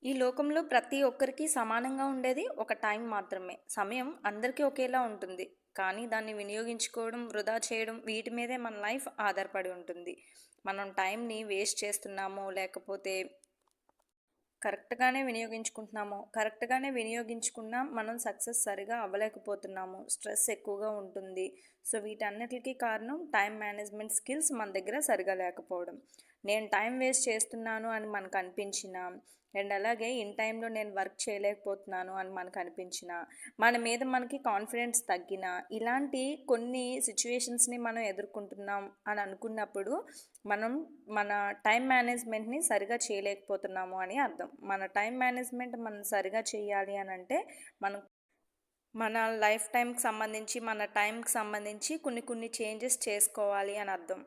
ఈ లోకంలో ప్రతి ఒక్కరికి సమానంగా ఉండేది ఒక టైం మాత్రమే. సమయం అందరికీ ఒకేలా ఉంటుంది. కానీ దాన్ని వినియోగించుకోవడం, వృధా చేయడం వీటి మీదే మన లైఫ్ ఆధారపడి ఉంటుంది. మనం టైంని వేస్ట్ చేస్తున్నామో, లేకపోతే కరెక్ట్‌గానే వినియోగించుకున్నా మనం సక్సెస్ సరిగా అవ్వలేకపోతున్నాము. స్ట్రెస్ ఎక్కువగా ఉంటుంది. సో, వీటన్నిటికి కారణం టైం మేనేజ్‌మెంట్ స్కిల్స్ మన దగ్గర సరిగా లేకపోవడం. నేను టైం వేస్ట్ చేస్తున్నాను అని మనకు అనిపించినా, అండ్ అలాగే ఇన్ టైంలో నేను వర్క్ చేయలేకపోతున్నాను అని మనకు అనిపించినా, మన మీద మనకి కాన్ఫిడెన్స్ తగ్గినా, ఇలాంటి కొన్ని సిచ్యువేషన్స్‌ని మనం ఎదుర్కొంటున్నాం అని అనుకున్నప్పుడు మనం మన టైం మేనేజ్మెంట్ని సరిగా చేయలేకపోతున్నాము అని అర్థం. మన టైం మేనేజ్మెంట్ మనం సరిగా చేయాలి అని అంటే మనం మన లైఫ్ టైంకి సంబంధించి మన టైంకి సంబంధించి కొన్ని కొన్ని చేంజెస్ చేసుకోవాలి అని అర్థం.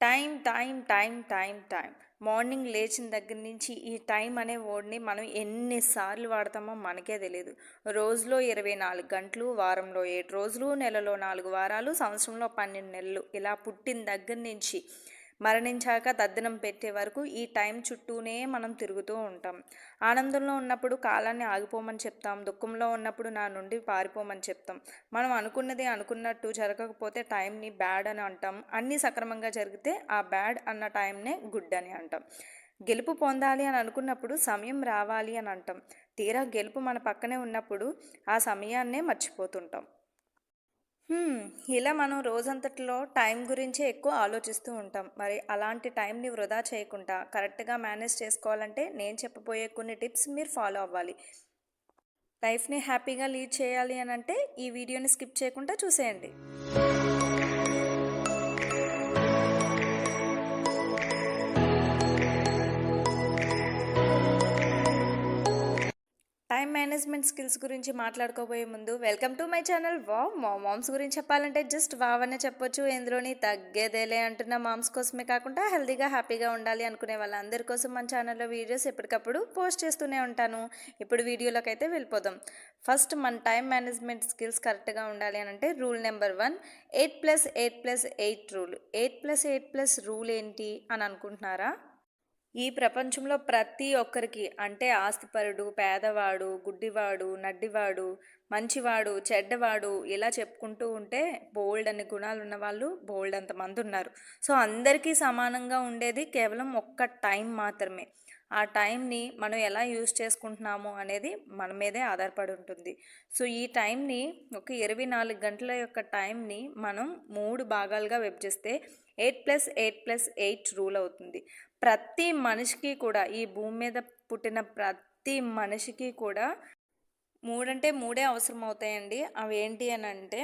Time time time time time morning లేచిన దగ్గర నుంచి ఈ టైం అనే వర్డ్ని మనం ఎన్నిసార్లు వాడతామో మనకే తెలియదు. రోజులో 24 గంటలు, వారంలో 7 రోజులు, నెలలో 4 వారాలు, సంవత్సరంలో 12 నెలలు, ఇలా పుట్టిన దగ్గర నుంచి మరణించాక తద్దినం పెట్టే వరకు ఈ టైం చుట్టూనే మనం తిరుగుతూ ఉంటాం. ఆనందంలో ఉన్నప్పుడు కాలాన్ని ఆగిపోమని చెప్తాం, దుఃఖంలో ఉన్నప్పుడు నా నుండి పారిపోమని చెప్తాం. మనం అనుకున్నది అనుకున్నట్టు జరగకపోతే టైంని బ్యాడ్ అని అంటాం. అన్నీ సక్రమంగా జరిగితే ఆ బ్యాడ్ అన్న టైంనే గుడ్ అని అంటాం. గెలుపు పొందాలి అని అనుకున్నప్పుడు సమయం రావాలి అని అంటాం. తీరా గెలుపు మన పక్కనే ఉన్నప్పుడు ఆ సమయాన్నే మర్చిపోతుంటాం. ఇలా మనం రోజంతటిలో టైం గురించే ఎక్కువ ఆలోచిస్తూ ఉంటాం. మరి అలాంటి టైంని వృధా చేయకుండా కరెక్ట్‌గా మేనేజ్ చేసుకోవాలంటే నేను చెప్పబోయే కొన్ని టిప్స్ మీరు ఫాలో అవ్వాలి. లైఫ్‌ని హ్యాపీగా లీడ్ చేయాలి అనంటే ఈ వీడియోని స్కిప్ చేయకుండా చూసేయండి. టైం మేనేజ్మెంట్ స్కిల్స్ గురించి మాట్లాడుకోబోయే ముందు welcome to my channel. Wow, మా మామ్స్ గురించి చెప్పాలంటే జస్ట్ వావ్ అనే చెప్పొచ్చు. ఎందులోని తగ్గేదేలే అంటున్న మామ్స్ కోసమే కాకుండా హెల్తీగా హ్యాపీగా ఉండాలి అనుకునే వాళ్ళందరి కోసం మన ఛానల్లో వీడియోస్ ఎప్పటికప్పుడు పోస్ట్ చేస్తూనే ఉంటాను. ఇప్పుడు వీడియోలోకి అయితే వెళ్ళిపోదాం. ఫస్ట్ మన టైం మేనేజ్మెంట్ స్కిల్స్ కరెక్ట్గా ఉండాలి అని అంటే రూల్ నెంబర్ 1, 8+8+8 రూల్. 8+8+ రూల్ ఏంటి అని అనుకుంటున్నారా? ఈ ప్రపంచంలో ప్రతి ఒక్కరికి అంటే ఆస్తిపరుడు, పేదవాడు, గుడ్డివాడు, నడ్డివాడు, మంచివాడు, చెడ్డవాడు ఇలా చెప్పుకుంటూ ఉంటే బోల్డ్ అన్ని గుణాలు ఉన్నవాళ్ళు బోల్డ్ అంతమంది ఉన్నారు. సో అందరికీ సమానంగా ఉండేది కేవలం ఒక్క టైం మాత్రమే. ఆ టైంని మనం ఎలా యూజ్ చేసుకుంటున్నాము అనేది మన మీదే ఆధారపడి ఉంటుంది. సో ఈ టైంని ఒక 24 గంటల యొక్క టైంని మనం 3 భాగాలుగా విభజిస్తే 8+8+8 రూల్ అవుతుంది. ప్రతి మనిషికి కూడా ఈ భూమి మీద పుట్టిన ప్రతి మనిషికి కూడా 3 అంటే 3 అవసరం అవుతాయండి. అవి ఏంటి అని అంటే,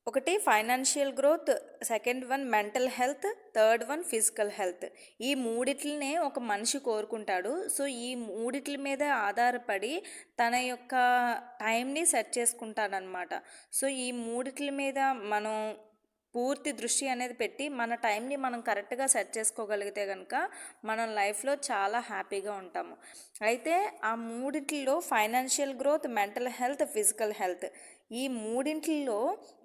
ఒకటి financial growth, second one mental health, third one physical health. ఈ మూడిట్లనే ఒక మనిషి కోరుకుంటాడు. సో ఈ మూడిట్ల మీద ఆధారపడి తన యొక్క టైంని సెట్ చేసుకుంటాడనమాట. సో ఈ మూడిట్ల మీద మనం పూర్తి దృష్టి అనేది పెట్టి మన టైంని మనం కరెక్ట్గా సెట్ చేసుకోగలిగితే కనుక మనం లైఫ్లో చాలా హ్యాపీగా ఉంటాము. అయితే ఆ మూడిట్లో financial growth, mental health, physical health, ఈ మూడింటిలో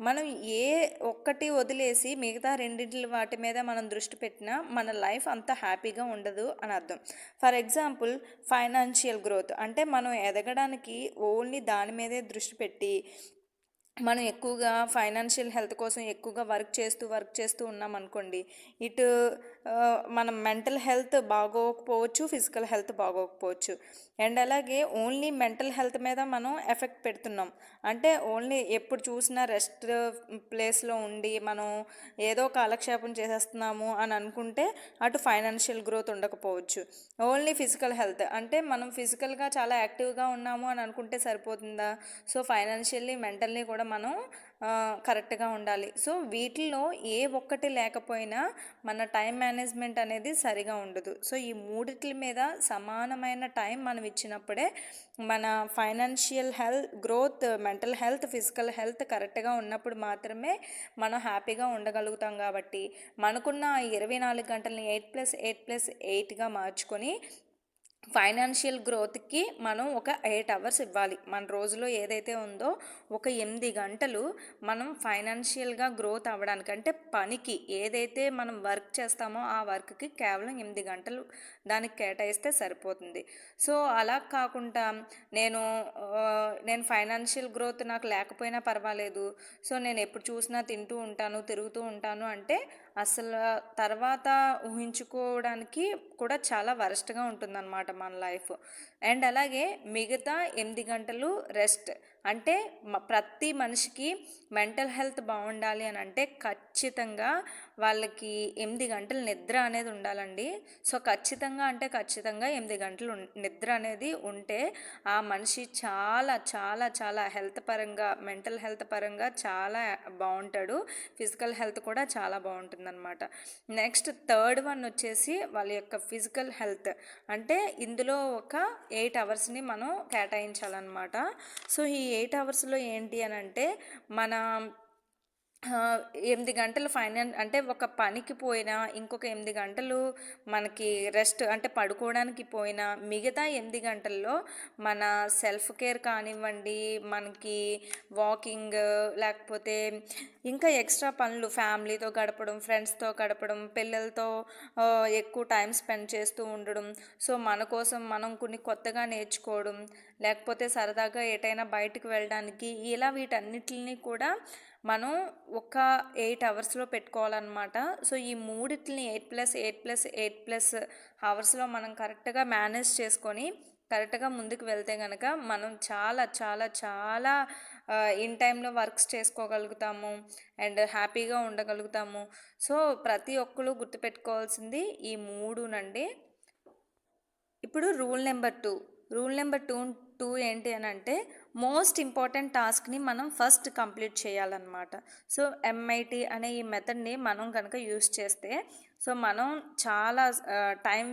మనం ఏ ఒక్కటి వదిలేసి మిగతా రెండింటి వాటి మీద మనం దృష్టి పెట్టినా మన లైఫ్ అంత హ్యాపీగా ఉండదు అని అర్థం. ఫర్ ఎగ్జాంపుల్, ఫైనాన్షియల్ గ్రోత్ అంటే మనం ఎదగడానికి ఓన్లీ దాని మీదే దృష్టి పెట్టి మనం ఎక్కువగా ఫైనాన్షియల్ హెల్త్ కోసం ఎక్కువగా వర్క్ చేస్తూ ఉన్నాం అనుకోండి, ఇటు మన మెంటల్ హెల్త్ బాగోకపోవచ్చు, ఫిజికల్ హెల్త్ బాగోకపోవచ్చు. అండ్ అలాగే ఓన్లీ మెంటల్ హెల్త్ మీద మనం ఎఫెక్ట్ పెడుతున్నాం. అంటే ఓన్లీ ఎప్పుడు చూసినా రెస్ట్ ప్లేస్లో ఉండి మనం ఏదో కాలక్షేపం చేసేస్తున్నాము అని అనుకుంటే అటు ఫైనాన్షియల్ గ్రోత్ ఉండకపోవచ్చు. ఓన్లీ ఫిజికల్ హెల్త్ అంటే మనం ఫిజికల్గా చాలా యాక్టివ్గా ఉన్నాము అని అనుకుంటే సరిపోతుందా? సో ఫైనాన్షియల్లీ, మెంటల్లీ కూడా మనం కరెక్ట్గా ఉండాలి. సో వీటిల్లో ఏ ఒక్కటి లేకపోయినా మన టైం మేనేజ్మెంట్ అనేది సరిగా ఉండదు. సో ఈ మూడిట్ల మీద సమానమైన టైం మనం ఇచ్చినప్పుడే మన financial health growth, mental health, physical health కరెక్ట్గా ఉన్నప్పుడు మాత్రమే మనం హ్యాపీగా ఉండగలుగుతాం. కాబట్టి మనకున్న 24 గంటలని 8+8+8గా మార్చుకొని ఫైనాన్షియల్ గ్రోత్కి మనం ఒక 8 అవర్స్ ఇవ్వాలి. మన రోజులో ఏదైతే ఉందో ఒక 8 గంటలు మనం ఫైనాన్షియల్గా గ్రోత్ అవ్వడానికి, అంటే పనికి ఏదైతే మనం వర్క్ చేస్తామో ఆ వర్క్కి కేవలం 8 గంటలు దానికి కేటాయిస్తే సరిపోతుంది. సో అలా కాకుండా నేను నేను ఫైనాన్షియల్ గ్రోత్ నాకు లేకపోయినా పర్వాలేదు, సో నేను ఎప్పుడు చూసినా తింటూ ఉంటాను, తిరుగుతూ ఉంటాను అంటే అసలు తర్వాత ఊహించుకోవడానికి కూడా చాలా వరస్ట్గా ఉంటుందన్నమాట మన లైఫ్. అండ్ అలాగే మిగతా 8 గంటలు రెస్ట్. అంటే ప్రతి మనిషికి మెంటల్ హెల్త్ బాగుండాలి అని అంటే ఖచ్చితంగా వాళ్ళకి 8 గంటలు నిద్ర అనేది ఉండాలండి. సో ఖచ్చితంగా అంటే ఖచ్చితంగా 8 గంటలు నిద్ర అనేది ఉంటే ఆ మనిషి చాలా చాలా చాలా హెల్త్ పరంగా, మెంటల్ హెల్త్ పరంగా చాలా బాగుంటాడు. ఫిజికల్ హెల్త్ కూడా చాలా బాగుంటుందన్నమాట. నెక్స్ట్ థర్డ్ వన్ వచ్చేసి వాళ్ళ యొక్క ఫిజికల్ హెల్త్. అంటే ఇందులో ఒక 8 అవర్స్ని మనం కేటాయించాలన్నమాట. సో ఈ 8 అవర్స్లో ఏంటి అని అంటే మన 8 గంటలు అంటే ఒక పనికి పోయినా ఇంకొక 8 గంటలు మనకి రెస్ట్ అంటే పడుకోవడానికి పోయినా మిగతా 8 గంటల్లో మన సెల్ఫ్ కేర్ కానివ్వండి, మనకి వాకింగ్, లేకపోతే ఇంకా ఎక్స్ట్రా పనులు ఫ్యామిలీతో గడపడం, ఫ్రెండ్స్తో గడపడం, పిల్లలతో ఎక్కువ టైం స్పెండ్ చేస్తూ ఉండడం, సో మన కోసం మనం కొన్ని కొత్తగా నేర్చుకోవడం, లేకపోతే సరదాగా ఎటైనా బయటకు వెళ్ళడానికి, ఇలా వీటన్నిటిని కూడా మనం ఒక 8 అవర్స్లో పెట్టుకోవాలన్నమాట. సో ఈ మూడిటిని 8+8+8+ అవర్స్లో మనం కరెక్ట్గా మేనేజ్ చేసుకొని కరెక్ట్గా ముందుకు వెళ్తే కనుక మనం చాలా చాలా చాలా ఇన్ టైంలో వర్క్స్ చేసుకోగలుగుతాము అండ్ హ్యాపీగా ఉండగలుగుతాము. సో ప్రతి ఒక్కరు గుర్తుపెట్టుకోవాల్సింది ఈ మూడునండి. ఇప్పుడు రూల్ నెంబర్ టూ ఏంటి అని అంటే మోస్ట్ ఇంపార్టెంట్ టాస్క్ని మనం ఫస్ట్ కంప్లీట్ చేయాలన్నమాట. సో MIT అనే ఈ మెథడ్ని మనం కనుక యూస్ చేస్తే సో మనం చాలా టైం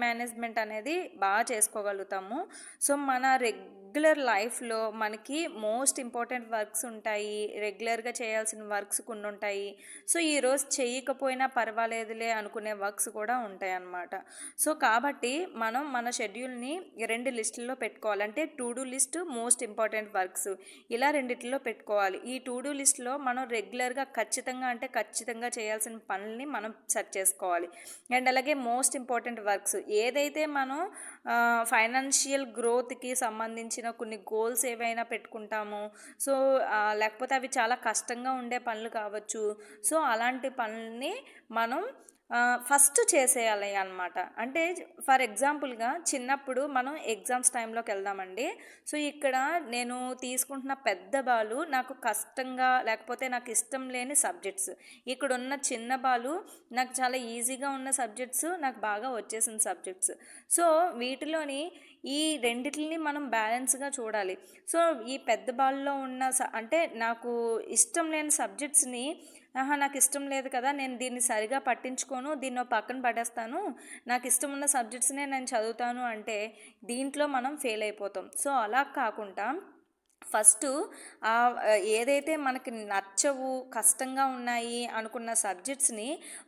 మేనేజ్మెంట్ అనేది బాగా చేసుకోగలుగుతాము. సో మన రెగ్యులర్ లైఫ్లో మనకి మోస్ట్ ఇంపార్టెంట్ వర్క్స్ ఉంటాయి, రెగ్యులర్గా చేయాల్సిన వర్క్స్ కొన్ని ఉంటాయి. సో ఈరోజు చేయకపోయినా పర్వాలేదులే అనుకునే వర్క్స్ కూడా ఉంటాయి అన్నమాట. సో కాబట్టి మనం మన షెడ్యూల్ని 2 లిస్టుల్లో పెట్టుకోవాలి. అంటే to do list, most important works, ఇలా రెండిట్లో పెట్టుకోవాలి. ఈ టు డూ లిస్ట్లో మనం రెగ్యులర్గా ఖచ్చితంగా చేయాల్సిన పనుల్ని మనం సెట్ చేసుకోవాలి. అండ్ అలాగే మోస్ట్ ఇంపార్టెంట్ వర్క్స్ ఏదైతే మనం ఫైనాన్షియల్ గ్రోత్కి సంబంధించిన కొన్ని గోల్స్ ఏవైనా పెట్టుకుంటామో, సో లేకపోతే అవి చాలా కష్టంగా ఉండే పనులు కావచ్చు, సో అలాంటి పనుల్ని మనం ఫస్ట్ చేసేయాలి అన్నమాట. అంటే ఫర్ ఎగ్జాంపుల్గా చిన్నప్పుడు మనం ఎగ్జామ్స్ టైంలోకి వెళ్దామండి. సో ఇక్కడ నేను తీసుకుంటున్న పెద్ద బాలు నాకు కష్టంగా లేకపోతే నాకు ఇష్టం లేని సబ్జెక్ట్స్, ఇక్కడ ఉన్న చిన్న బాలు నాకు చాలా ఈజీగా ఉన్న సబ్జెక్ట్స్, నాకు బాగా వచ్చేసిన సబ్జెక్ట్స్. సో వీటిలోని ఈ రెండిటిని మనం బ్యాలెన్స్గా చూడాలి. సో ఈ పెద్ద బాల్లో ఉన్న అంటే నాకు ఇష్టం లేని సబ్జెక్ట్స్ని నాకు ఇష్టం లేదు కదా, నేను దీన్ని సరిగా పట్టించుకోను, దీన్ని పక్కన పడేస్తాను, నాకు ఇష్టం ఉన్న సబ్జెక్ట్స్నే నేను చదువుతాను అంటే దీంట్లో మనం ఫెయిల్ అయిపోతాం. సో అలా కాకుండా ఫస్ట్ ఏదైతే మనకి నచ్చవు, కష్టంగా ఉన్నాయి అనుకున్న సబ్జెక్ట్స్ని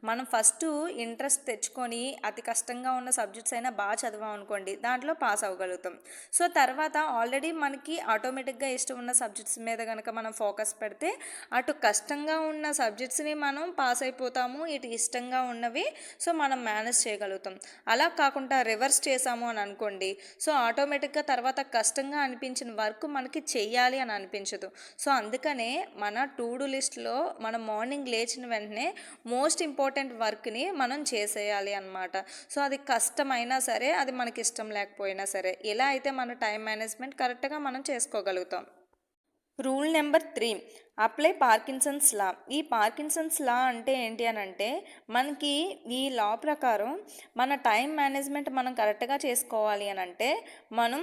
మనం ఫస్ట్ ఇంట్రెస్ట్ తెచ్చుకొని అతి కష్టంగా ఉన్న సబ్జెక్ట్స్ అయినా బాగా చదివాం అనుకోండి, దాంట్లో పాస్ అవ్వగలుగుతాం. సో తర్వాత ఆల్రెడీ మనకి ఆటోమేటిక్గా ఇష్టం ఉన్న సబ్జెక్ట్స్ మీద కనుక మనం ఫోకస్ పెడితే అటు కష్టంగా ఉన్న సబ్జెక్ట్స్ని మనం పాస్ అయిపోతాము, ఇటు ఇష్టంగా ఉన్నవి సో మనం మేనేజ్ చేయగలుగుతాం. అలా కాకుండా రివర్స్ చేసాము అని అనుకోండి, సో ఆటోమేటిక్గా తర్వాత కష్టంగా అనిపించిన వర్క్ మనకి చెయ్యాలి అని అనిపించదు. సో అందుకనే మన టు డూ లిస్ట్లో మనం మార్నింగ్ లేచిన వెంటనే మోస్ట్ ఇంపార్టెంట్ వర్క్ని మనం చేసేయాలి అన్నమాట. సో అది కష్టమైనా సరే, అది మనకి ఇష్టం లేకపోయినా సరే, ఇలా అయితే మన టైం మేనేజ్మెంట్ కరెక్ట్గా మనం చేసుకోగలుగుతాం. రూల్ నెంబర్ 3, అప్లై పార్కిన్సన్స్ లా. ఈ పార్కిన్సన్స్ లా అంటే ఏంటి అని అంటే మనకి ఈ లా ప్రకారం మన టైం మేనేజ్మెంట్ మనం కరెక్ట్గా చేసుకోవాలి అని అంటే మనం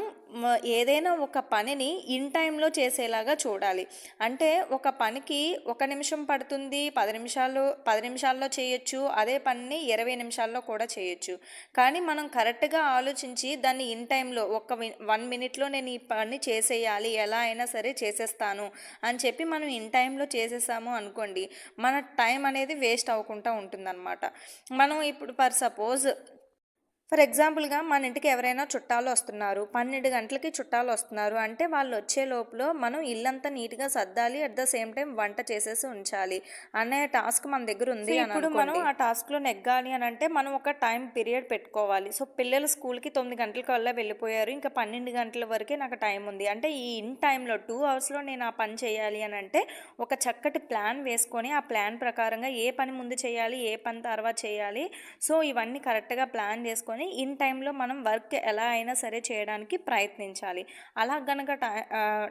ఏదైనా ఒక పనిని ఇన్ టైంలో చేసేలాగా చూడాలి. అంటే ఒక పనికి 1 నిమిషం పడుతుంది, 10 నిమిషాల్లో చేయొచ్చు, అదే పనిని 20 నిమిషాల్లో కూడా చేయొచ్చు. కానీ మనం కరెక్ట్గా ఆలోచించి దాన్ని ఇన్ టైంలో 1 మినిట్లో నేను ఈ పని చేసేయాలి, ఎలా అయినా సరే చేసేస్తాను అని చెప్పి మనం ఇన్ టైంలో చేసేసాము అనుకోండి, మన టైం అనేది వేస్ట్ అవ్వకుండా ఉంటుందన్నమాట. మనం ఇప్పుడు ఫర్ ఫర్ ఎగ్జాంపుల్‌గా మన ఇంటికి ఎవరైనా చుట్టాలు వస్తున్నారు. 12 గంటలకి చుట్టాలు వస్తున్నారు అంటే వాళ్ళు వచ్చే లోపులో మనం ఇల్లంతా నీట్‌గా సర్దాలి. అట్ ద సేమ్ టైమ్ వంట చేసేసి ఉంచాలి అనే టాస్క్ మన దగ్గర ఉంది అని ఇప్పుడు మనం ఆ టాస్క్‌లో నెగ్గాలి అని అంటే మనం ఒక టైం పీరియడ్ పెట్టుకోవాలి. సో పిల్లలు స్కూల్‌కి 9 గంటలకల్లా వెళ్ళిపోయారు. ఇంకా 12 గంటల వరకే నాకు టైం ఉంది. అంటే ఈ ఇన్ టైంలో 2 అవర్స్‌లో నేను ఆ పని చేయాలి అని అంటే ఒక చక్కటి ప్లాన్ వేసుకొని ఆ ప్లాన్ ప్రకారంగా ఏ పని ముందు చేయాలి, ఏ పని తర్వాత చేయాలి. సో ఇవన్నీ కరెక్ట్‌గా ప్లాన్ చేసుకొని ఇన్ టైంలో మనం వర్క్ ఎలా అయినా సరే చేయడానికి ప్రయత్నించాలి. అలా గనక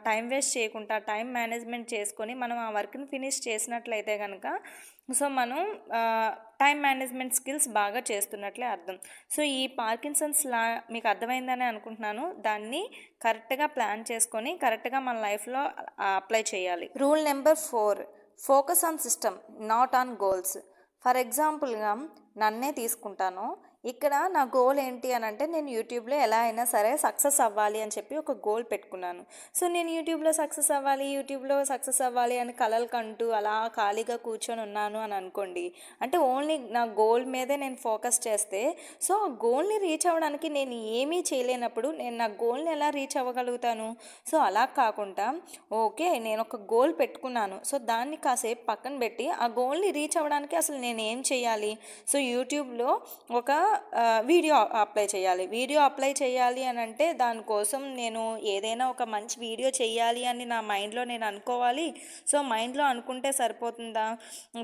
టైం వేస్ట్ చేయకుండా టైం మేనేజ్మెంట్ చేసుకొని మనం ఆ వర్క్‌ని ఫినిష్ చేసినట్లయితే గనక సో మనం టైం మేనేజ్మెంట్ స్కిల్స్ బాగా చేస్తున్నట్లే అర్థం. సో ఈ పార్కిన్సన్స్ లా మీకు అర్థమైందని అనుకుంటున్నాను. దాన్ని కరెక్ట్‌గా ప్లాన్ చేసుకొని కరెక్ట్‌గా మన లైఫ్‌లో అప్లై చేయాలి. Rule number 4, focus on system not on goals. For ఎగ్జాంపుల్‌గా నన్నే తీసుకుంటాను. ఇక్కడ నా గోల్ ఏంటి అని అంటే నేను యూట్యూబ్లో ఎలా అయినా సరే సక్సెస్ అవ్వాలి అని చెప్పి ఒక గోల్ పెట్టుకున్నాను. సో నేను యూట్యూబ్లో సక్సెస్ అవ్వాలి అని కలలు కంటూ అలా ఖాళీగా కూర్చొని ఉన్నాను అని అనుకోండి. అంటే ఓన్లీ నా గోల్ మీదే నేను ఫోకస్ చేస్తే సో ఆ గోల్ని రీచ్ అవ్వడానికి నేను ఏమీ చేయలేనప్పుడు నేను నా గోల్ని ఎలా రీచ్ అవ్వగలుగుతాను? సో అలా కాకుండా ఓకే నేను ఒక గోల్ పెట్టుకున్నాను. సో దాన్ని కాసేపు పక్కన పెట్టి ఆ గోల్ని రీచ్ అవ్వడానికి అసలు నేను ఏం చేయాలి? సో యూట్యూబ్లో ఒక వీడియో అప్లై చేయాలి అని అంటే దానికోసం నేను ఏదైనా ఒక మంచి వీడియో చేయాలి అని నా మైండ్లో నేను అనుకోవాలి. సో మైండ్లో అనుకుంటే సరిపోతుందా?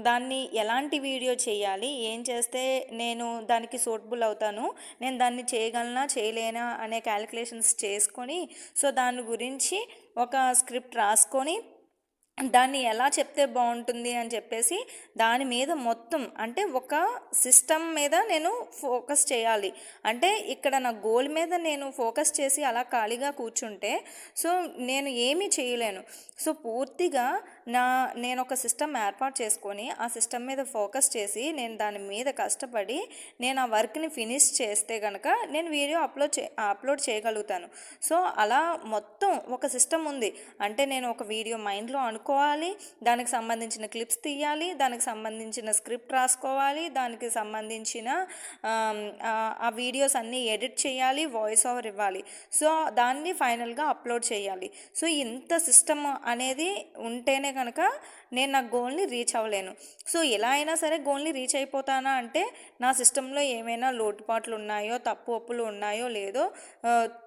దాన్ని ఎలాంటి వీడియో చేయాలి, ఏం చేస్తే నేను దానికి సూటబుల్ అవుతాను, నేను దాన్ని చేయగలనా చేయలేనా అనే క్యాలిక్యులేషన్స్ చేసుకొని సో దాని గురించి ఒక స్క్రిప్ట్ రాసుకొని దాన్ని ఎలా చెప్తే బాగుంటుంది అని చెప్పేసి దాని మీద మొత్తం అంటే ఒక సిస్టమ్ మీద నేను ఫోకస్ చేయాలి. అంటే ఇక్కడ నా గోల్ మీద నేను ఫోకస్ చేసి అలా ఖాళీగా కూర్చుంటే సో నేను ఏమీ చేయలేను. సో పూర్తిగా నేను ఒక సిస్టమ్ ఏర్పాటు చేసుకొని ఆ సిస్టమ్ మీద ఫోకస్ చేసి నేను దాని మీద కష్టపడి నేను ఆ వర్క్ని ఫినిష్ చేస్తే కనుక నేను వీడియో అప్లోడ్ చేయగలుగుతాను. సో అలా మొత్తం ఒక సిస్టమ్ ఉంది. అంటే నేను ఒక వీడియో మైండ్లో అనుకోవాలి, దానికి సంబంధించిన క్లిప్స్ తీయాలి, దానికి సంబంధించిన స్క్రిప్ట్ రాసుకోవాలి, దానికి సంబంధించిన ఆ వీడియోస్ అన్నీ ఎడిట్ చేయాలి, వాయిస్ ఓవర్ ఇవ్వాలి, సో దాన్ని ఫైనల్గా అప్లోడ్ చేయాలి. సో ఇంత సిస్టమ్ అనేది ఉంటేనే కనుక నేను నా గోల్ని రీచ్ అవ్వలేను. సో ఎలా అయినా సరే గోల్ని రీచ్ అయిపోతానా అంటే నా సిస్టంలో ఏమైనా లోటుపాట్లు ఉన్నాయో తప్పు ఒప్పులు ఉన్నాయో లేదో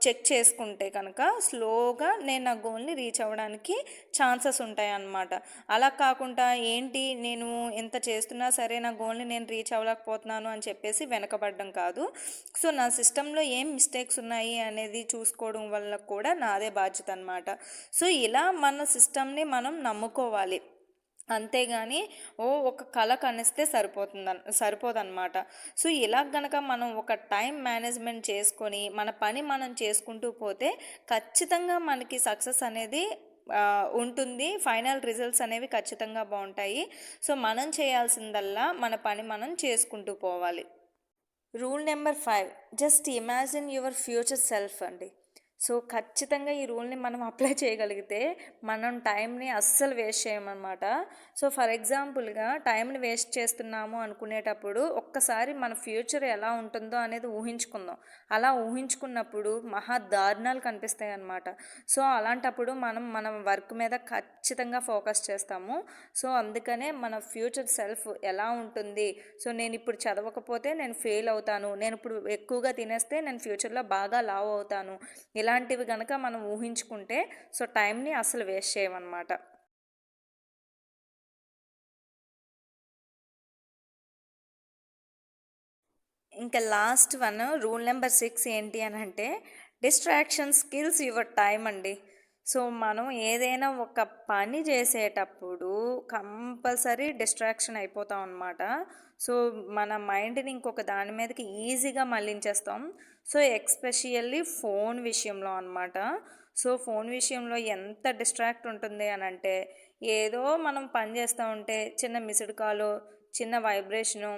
చెక్ చేసుకుంటే కనుక స్లోగా నేను నా గోల్ని రీచ్ అవ్వడానికి ఛాన్సెస్ ఉంటాయి అన్నమాట. అలా కాకుండా ఏంటి నేను ఎంత చేస్తున్నా సరే నా గోల్ని నేను రీచ్ అవ్వలేకపోతున్నాను అని చెప్పేసి వెనకబడడం కాదు. సో నా సిస్టంలో ఏం మిస్టేక్స్ ఉన్నాయి అనేది చూసుకోవడం వల్ల కూడా నాదే బాధ్యత అన్నమాట. సో ఇలా మన సిస్టమ్ని మనం నమ్ముకోవాలి. అంతేగాని ఒక కళ కనిస్తే సరిపోదన్నమాట. సో ఇలా గనక మనం ఒక టైం మేనేజ్మెంట్ చేసుకొని మన పని మనం చేసుకుంటూ పోతే ఖచ్చితంగా మనకి సక్సెస్ అనేది ఉంటుంది. ఫైనల్ రిజల్ట్స్ అనేవి ఖచ్చితంగా బాగుంటాయి. సో మనం చేయాల్సిందల్లా మన పని మనం చేసుకుంటూ పోవాలి. Rule number 5, just imagine your future self అండి. సో ఖచ్చితంగా ఈ రూల్ని మనం అప్లై చేయగలిగితే మనం టైంని అస్సలు వేస్ట్ చేయమన్నమాట. సో ఫర్ ఎగ్జాంపుల్గా టైంని వేస్ట్ చేస్తున్నాము అనుకునేటప్పుడు ఒక్కసారి మన ఫ్యూచర్ ఎలా ఉంటుందో అనేది ఊహించుకుందాం. అలా ఊహించుకున్నప్పుడు మహా దారుణాలు కనిపిస్తాయి అన్నమాట. సో అలాంటప్పుడు మన వర్క్ మీద ఖచ్చితంగా ఫోకస్ చేస్తాము. సో అందుకనే మన ఫ్యూచర్ సెల్ఫ్ ఎలా ఉంటుంది, సో నేను ఇప్పుడు చదవకపోతే నేను ఫెయిల్ అవుతాను, నేను ఇప్పుడు ఎక్కువగా తినేస్తే నేను ఫ్యూచర్లో బాగా లావ్ అవుతాను, ఇలాంటివి కనుక మనం ఊహించుకుంటే సో టైంని అసలు వేస్ట్ చేయమన్నమాట. ఇంకా లాస్ట్ వన్, రూల్ నెంబర్ 6 ఏంటి అని అంటే డిస్ట్రాక్షన్ స్కిల్స్ యువర్ టైం అండి. సో మనం ఏదైనా ఒక పని చేసేటప్పుడు కంపల్సరీ డిస్ట్రాక్షన్ అయిపోతాం అన్నమాట. సో మన మైండ్ని ఇంకొక దాని మీదకి ఈజీగా మళ్ళించేస్తాం. సో ఎక్స్పెషల్లీ ఫోన్ విషయంలో అన్నమాట. సో ఫోన్ విషయంలో ఎంత డిస్ట్రాక్ట్ ఉంటుంది అని అంటే ఏదో మనం పని చేస్తూ ఉంటే చిన్న మిస్డ్ కాలు, చిన్న వైబ్రేషను,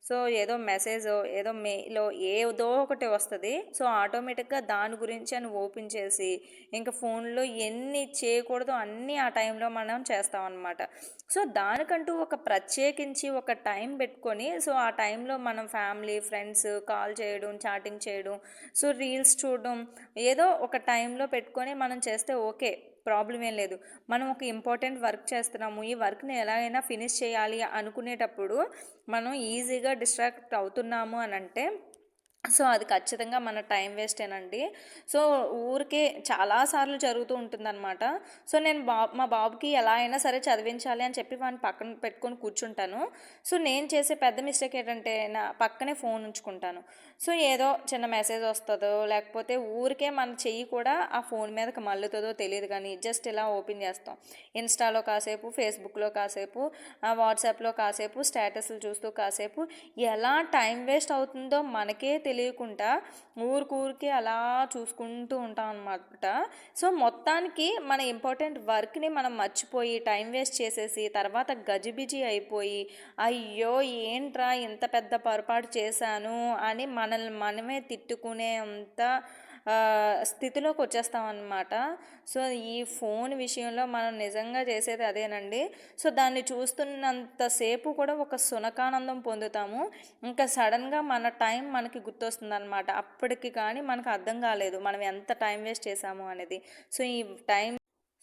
సో ఏదో మెసేజో ఏదో మెయిలో ఏదో ఒకటి వస్తుంది. సో ఆటోమేటిక్గా దాని గురించి అని ఓపెన్ చేసి ఇంకా ఫోన్లో ఎన్ని చేయకూడదో అన్నీ ఆ టైంలో మనం చేస్తామన్నమాట. సో దానికంటూ ఒక ప్రత్యేకించి ఒక టైం పెట్టుకొని సో ఆ టైంలో మనం ఫ్యామిలీ ఫ్రెండ్స్ కాల్ చేయడం చాటింగ్ చేయడం సో రీల్స్ చూడడం ఏదో ఒక టైంలో పెట్టుకొని మనం చేస్తే ఓకే, ప్రాబ్లం ఏం లేదు. మనం ఒక ఇంపార్టెంట్ వర్క్ చేస్తున్నాము, ఈ వర్క్ని ఎలాగైనా ఫినిష్ చేయాలి అనుకునేటప్పుడు మనం ఈజీగా డిస్ట్రాక్ట్ అవుతున్నాము అని అంటే సో అది ఖచ్చితంగా మన టైం వేస్టేనండి. సో ఊరికే చాలాసార్లు జరుగుతూ ఉంటుందన్నమాట. సో నేను మా బాబుకి ఎలా అయినా సరే చదివించాలి అని చెప్పి వాడిని పక్కన పెట్టుకొని కూర్చుంటాను. సో నేను చేసే పెద్ద మిస్టేక్ ఏంటంటే నా పక్కనే ఫోన్ ఉంచుకుంటాను. సో ఏదో చిన్న మెసేజ్ వస్తుందో లేకపోతే ఊరికే మన చెయ్యి కూడా ఆ ఫోన్ మీదకి మల్లుతుందో తెలియదు కానీ జస్ట్ ఇలా ఓపెన్ చేస్తాం. ఇన్స్టాలో కాసేపు, ఫేస్బుక్లో కాసేపు, వాట్సాప్లో కాసేపు, స్టేటస్లు చూస్తూ కాసేపు ఎలా టైం వేస్ట్ అవుతుందో మనకే తెలియకుండా ఊరికే అలా చూసుకుంటూ ఉంటాం అన్నమాట. సో మొత్తానికి మన ఇంపార్టెంట్ వర్క్ని మనం మర్చిపోయి టైం వేస్ట్ చేసేసి తర్వాత గజిబిజి అయిపోయి అయ్యో ఏంట్రా ఇంత పెద్ద పొరపాటు చేశాను అని మనల్ని మనమే తిట్టుకునే అంత స్థితిలోకి వచ్చేస్తామన్నమాట. సో ఈ ఫోన్ విషయంలో మనం నిజంగా చేసేది అదేనండి. సో దాన్ని చూస్తున్నంతసేపు కూడా ఒక సునకానందం పొందుతాము. ఇంకా సడన్గా మన టైం మనకి గుర్తొస్తుంది అనమాట. అప్పటికి కానీ మనకు అర్థం కాలేదు మనం ఎంత టైం వేస్ట్ చేసాము అనేది. సో ఈ టైం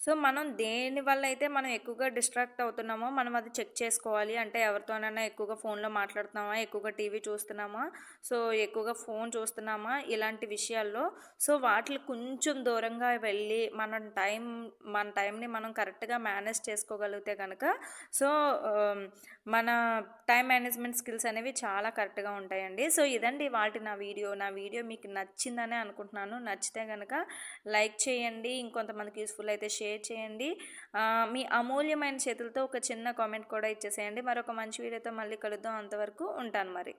సో మనం దేనివల్ల అయితే మనం ఎక్కువగా డిస్ట్రాక్ట్ అవుతున్నామో మనం అది చెక్ చేసుకోవాలి. అంటే ఎవరితోనైనా ఎక్కువగా ఫోన్లో మాట్లాడుతున్నామా, ఎక్కువగా టీవీ చూస్తున్నామా, సో ఎక్కువగా ఫోన్ చూస్తున్నామా, ఇలాంటి విషయాల్లో సో వాటికి కొంచెం దూరంగా వెళ్ళి మన టైంని మనం కరెక్ట్గా మేనేజ్ చేసుకోగలిగితే కనుక సో మన టైం మేనేజ్మెంట్ స్కిల్స్ అనేవి చాలా కరెక్ట్గా ఉంటాయండి. సో ఇదండి నా వీడియో మీకు నచ్చిందనే అనుకుంటున్నాను. నచ్చితే కనుక లైక్ చేయండి, ఇంకొంతమందికి యూస్ఫుల్ అయితే షేర్ చేయండి. మీ అమూల్యమైన చేతులతో ఒక చిన్న కామెంట్ కూడా ఇచ్చేసేయండి. మరొక మంచి వీడియోతో మళ్ళీ కలుద్దాం. అంతవరకు ఉంటాను మరి.